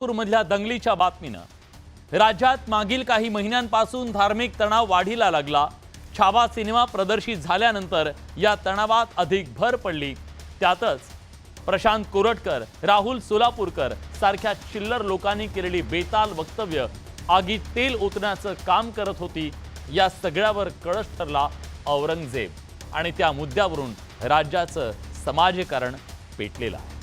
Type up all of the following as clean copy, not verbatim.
नागपूरमधल्या दंगलीच्या बातमीनं राज्यात मागील काही महिन्यांपासून धार्मिक तणाव वाढीला लागला। छावा सिनेमा प्रदर्शित झाल्यानंतर या तणावात अधिक भर पडली। त्यातच प्रशांत कोरटकर, राहुल सोलापूरकर सारख्या चिल्लर लोकांनी केलेली बेताल वक्तव्य आगीत तेल ओतण्याचं काम करत होती। या सगळ्यावर कळस ठरला औरंगजेब आणि त्या मुद्द्यावरून राज्याचं समाजकारण पेटलेलं आहे।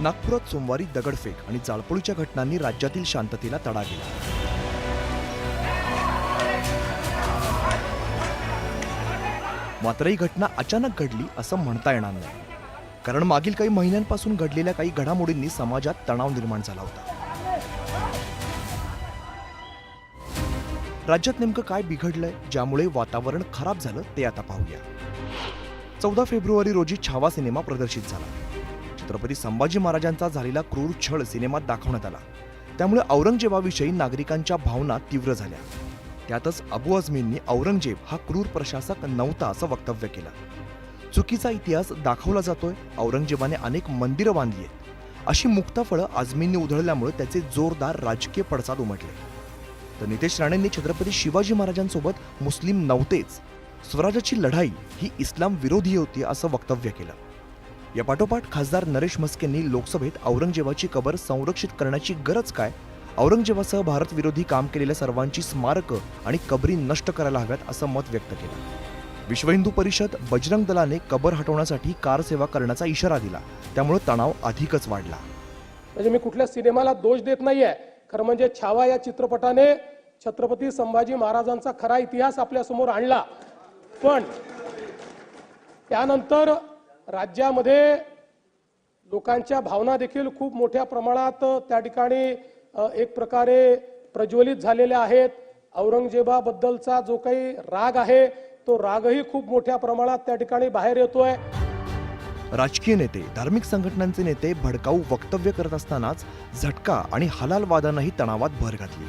नागपुरात सोमवारी दगडफेक आणि जाळपोळीच्या घटनांनी राज्यातील शांततेला तडा गेला। मात्र ही घटना अचानक घडली असं म्हणता येणार नाही, कारण मागील काही महिन्यांपासून घडलेल्या काही घडामोडींनी समाजात तणाव निर्माण झाला होता। राज्यात नेमकं काय बिघडलंय ज्यामुळे वातावरण खराब झालं ते आता पाहूया। 14 फेब्रुवारी रोजी छावा सिनेमा प्रदर्शित झाला। छत्रपती संभाजी महाराजांचा झालेला क्रूर छळ सिनेमात दाखवण्यात आला, त्यामुळे औरंगजेबाविषयी नागरिकांच्या भावना तीव्र झाल्या। त्यातच अबू आझमींनी औरंगजेब हा क्रूर प्रशासक नव्हता असं वक्तव्य केलं। चुकीचा इतिहास दाखवला जातोय, औरंगजेबाने अनेक मंदिरं बांधली आहेत अशी मुक्ताफळं आझमींनी उधळल्यामुळे त्याचे जोरदार राजकीय पडसाद उमटले। तर नितेश राणेंनी छत्रपती शिवाजी महाराजांसोबत मुस्लिम नव्हतेच, स्वराज्याची लढाई ही इस्लाम विरोधी होती असं वक्तव्य केलं। या पाठोपाठ खासदार नरेश म्हस्केंनी लोकसभेत औरंगजेबाची कबर संरक्षित करण्याची गरज काय, औरंगजेबासह भारत विरोधी काम केलेल्या सर्वांची स्मारकं आणि कबरी नष्ट करायला हव्यात असं मत व्यक्त केलं। विश्व हिंदू परिषद, बजरंग दलाने कबर हटवण्यासाठी कारसेवा करण्याचा इशारा दिला, त्यामुळे तणाव अधिकच वाढला। म्हणजे मी कुठल्या सिनेमाला दोष देत नाहीये, खरं म्हणजे छावा या चित्रपटाने छत्रपती संभाजी महाराजांचा खरा इतिहास आपल्या समोर आणला, पण त्यानंतर राज्यामध्ये लोकांच्या भावना देखील खूप मोठ्या प्रमाणात त्या ठिकाणी एक प्रकारे प्रज्वलित झालेल्या आहेत। औरंगजेबाबद्दलचा जो काही राग आहे तो रागही खूप मोठ्या प्रमाणात त्या ठिकाणी बाहेर येतोय। राजकीय नेते, धार्मिक संघटनांचे नेते भडकाऊ वक्तव्य करत असतानाच झटका आणि हलालवादानंही तणावात भर घातली।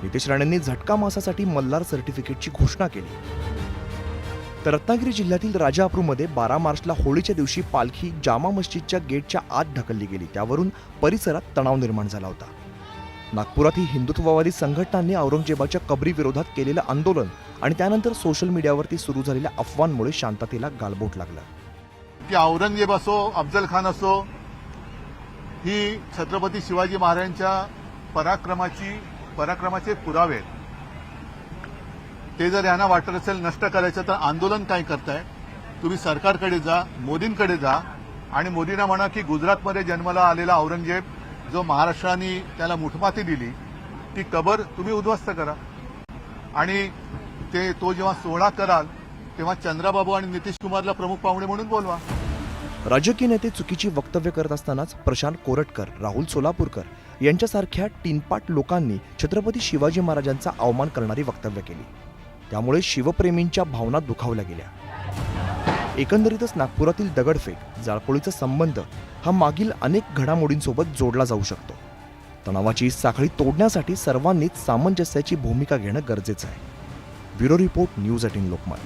नितेश राणेंनी झटका मासासाठी मल्हार सर्टिफिकेटची घोषणा केली। तर रत्नागिरी जिल्ह्यातील राजापूरमध्ये 12 मार्चला होळीच्या दिवशी पालखी जामा मस्जिदच्या गेटच्या आत ढकलली गेली, त्यावरून परिसरात तणाव निर्माण झाला होता। नागपुरातही हिंदुत्ववादी संघटनांनी औरंगजेबाच्या कबरी विरोधात केलेलं आंदोलन आणि त्यानंतर सोशल मीडियावरती सुरू झालेल्या अफवांमुळे शांततेला गालबोट लागला। की औरंगजेब असो, अफजल खान असो, ही छत्रपती शिवाजी महाराजांच्या पराक्रमाचे पुरावे आहेत। ते जर यांना वाटत असेल नष्ट करायचं तर आंदोलन काय करताय तुम्ही? सरकारकडे जा, मोदींकडे जा आणि मोदींना म्हणा की गुजरातमध्ये जन्माला आलेला औरंगजेब जो महाराष्ट्राने त्याला मुठमाती दिली ती कबर तुम्ही उद्ध्वस्त करा आणि तो जेव्हा सोहळा कराल तेव्हा चंद्राबाबू आणि नितीश कुमारला प्रमुख पाहुणे म्हणून बोलवा। राजकीय नेते चुकीची वक्तव्य करत असतानाच प्रशांत कोरटकर, राहुल सोलापूरकर यांच्यासारख्या टीनपाट लोकांनी छत्रपती शिवाजी महाराजांचा अवमान करणारी वक्तव्य केली, त्यामुळे शिवप्रेमींच्या भावना दुखावल्या गेल्या। एकंदरीतच नागपुरातील दगडफेक, जाळपोळीचा संबंध हा मागील अनेक घडामोडींसोबत जोडला जाऊ शकतो। तणावाची साखळी तोडण्यासाठी सर्वांनीच सामंजस्याची भूमिका घेणं गरजेचं आहे। Bureau report, news 18 Lokmat.